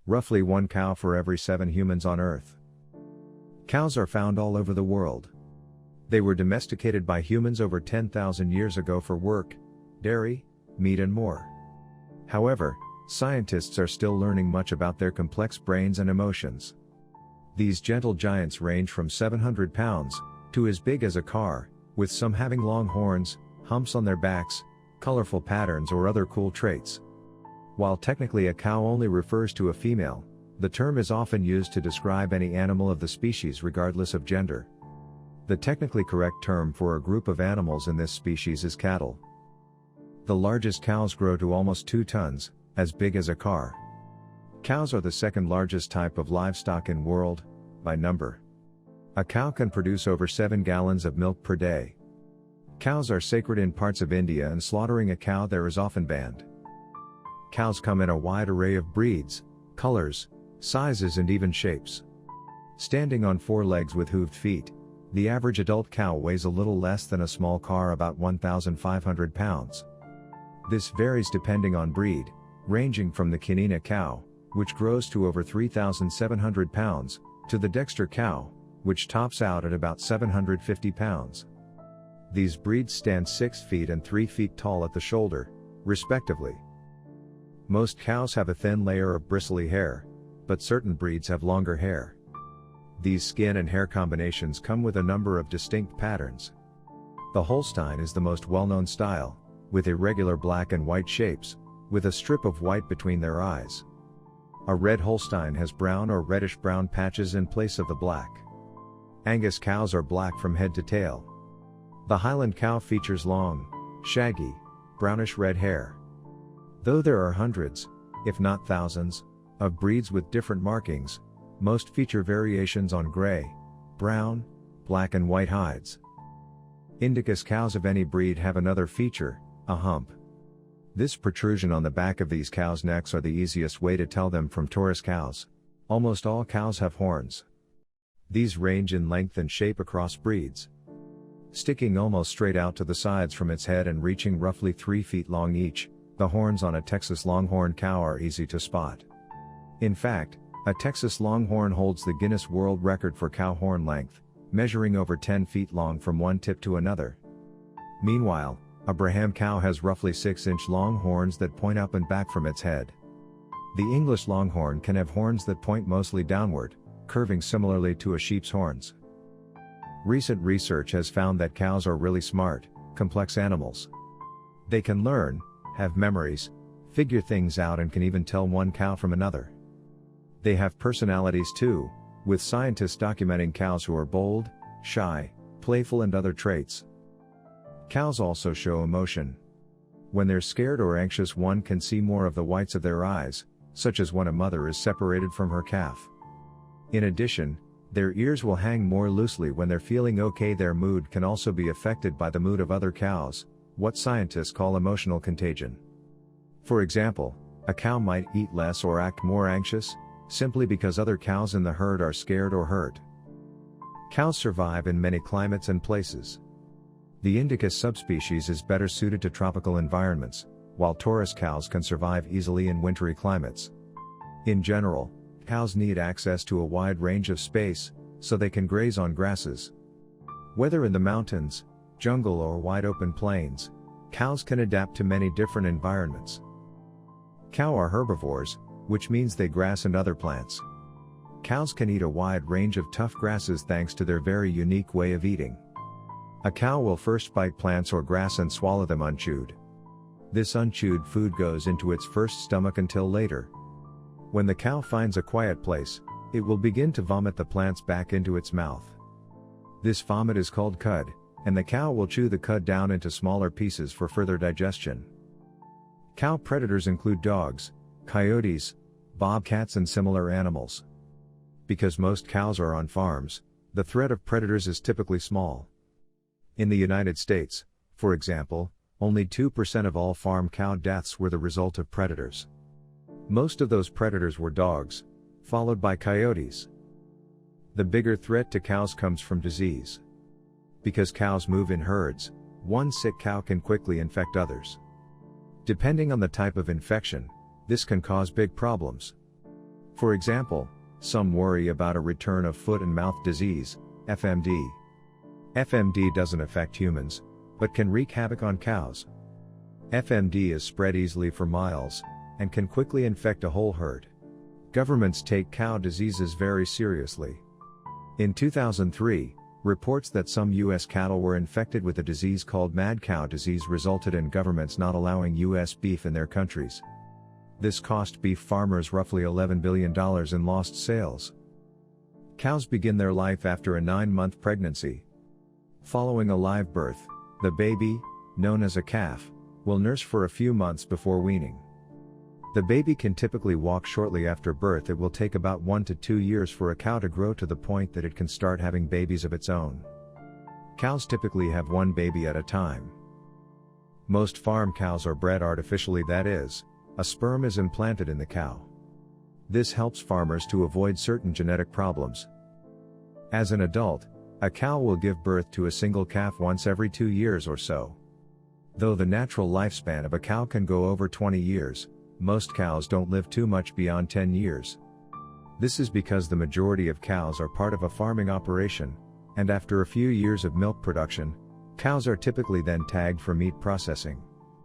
roughly 1 cow for every 7 humans on Earth. Cows are found all over the world. They were domesticated by humans over 10,000 years ago for work, dairy, meat and more. However, scientists are still learning much about their complex brains and emotions. These gentle giants range from 700 pounds to as big as a car, with some having long horns, humps on their backs, colorful patterns or other cool traits. While technically a cow only refers to a female, the term is often used to describe any animal of the species regardless of gender. The technically correct term for a group of animals in this species is cattle. The largest cows grow to almost 2 tons, as big as a car. Cows are the second largest type of livestock in world, by number. A cow can produce over 7 gallons of milk per day. Cows are sacred in parts of India and slaughtering a cow there is often banned. Cows come in a wide array of breeds, colors, sizes and even shapes. Standing on 4 legs with hooved feet, the average adult cow weighs a little less than a small car, about 1,500 pounds. This varies depending on breed, ranging from the Canina cow, which grows to over 3,700 pounds, to the Dexter cow, which tops out at about 750 pounds. These breeds stand 6 feet and 3 feet tall at the shoulder, respectively. Most cows have a thin layer of bristly hair, but certain breeds have longer hair. These skin and hair combinations come with a number of distinct patterns. The Holstein is the most well-known style, with irregular black and white shapes, with a strip of white between their eyes. A red Holstein has brown or reddish-brown patches in place of the black. Angus cows are black from head to tail. The Highland cow features long, shaggy, brownish-red hair. Though there are hundreds, if not thousands, of breeds with different markings, most feature variations on gray, brown, black and white hides. Indicus cows of any breed have another feature, a hump. This protrusion on the back of these cows' necks are the easiest way to tell them from Taurus cows. Almost all cows have horns. These range in length and shape across breeds, sticking almost straight out to the sides from its head and reaching roughly 3 feet long each. The horns on a Texas Longhorn cow are easy to spot. In fact, a Texas Longhorn holds the Guinness World Record for cow horn length, measuring over 10 feet long from one tip to another. Meanwhile, a Braham cow has roughly 6-inch long horns that point up and back from its head. The English Longhorn can have horns that point mostly downward, curving similarly to a sheep's horns. Recent research has found that cows are really smart, complex animals. They can learn, have memories, figure things out and can even tell one cow from another. They have personalities too, with scientists documenting cows who are bold, shy, playful and other traits. Cows also show emotion. When they're scared or anxious, one can see more of the whites of their eyes, such as when a mother is separated from her calf. In addition, their ears will hang more loosely when they're feeling okay. Their mood can also be affected by the mood of other cows, what scientists call emotional contagion. For example, a cow might eat less or act more anxious, simply because other cows in the herd are scared or hurt. Cows survive in many climates and places. The Indicus subspecies is better suited to tropical environments, while Taurus cows can survive easily in wintry climates. In general, cows need access to a wide range of space, so they can graze on grasses. Whether in the mountains, jungle or wide open plains, cows can adapt to many different environments. Cows are herbivores, which means they grass and other plants. Cows can eat a wide range of tough grasses thanks to their very unique way of eating. A cow will first bite plants or grass and swallow them unchewed. This unchewed food goes into its first stomach until later. When the cow finds a quiet place, it will begin to vomit the plants back into its mouth. This vomit is called cud, and the cow will chew the cud down into smaller pieces for further digestion. Cow predators include dogs, coyotes, bobcats and similar animals. Because most cows are on farms, the threat of predators is typically small. In the United States, for example, only 2% of all farm cow deaths were the result of predators. Most of those predators were dogs, followed by coyotes. The bigger threat to cows comes from disease. Because cows move in herds, one sick cow can quickly infect others. Depending on the type of infection, this can cause big problems. For example, some worry about a return of foot and mouth disease, FMD. FMD doesn't affect humans, but can wreak havoc on cows. FMD is spread easily for miles, and can quickly infect a whole herd. Governments take cow diseases very seriously. In 2003, reports that some U.S. cattle were infected with a disease called mad cow disease resulted in governments not allowing U.S. beef in their countries. This cost beef farmers roughly $11 billion in lost sales. Cows begin their life after a 9-month pregnancy. Following a live birth, the baby, known as a calf, will nurse for a few months before weaning. The baby can typically walk shortly after birth. It will take about 1 to 2 years for a cow to grow to the point that it can start having babies of its own. Cows typically have one baby at a time. Most farm cows are bred artificially, that is, a sperm is implanted in the cow. This helps farmers to avoid certain genetic problems. As an adult, a cow will give birth to a single calf once every 2 years or so. Though the natural lifespan of a cow can go over 20 years, most cows don't live too much beyond 10 years. This is because the majority of cows are part of a farming operation, and after a few years of milk production, cows are typically then tagged for meat processing.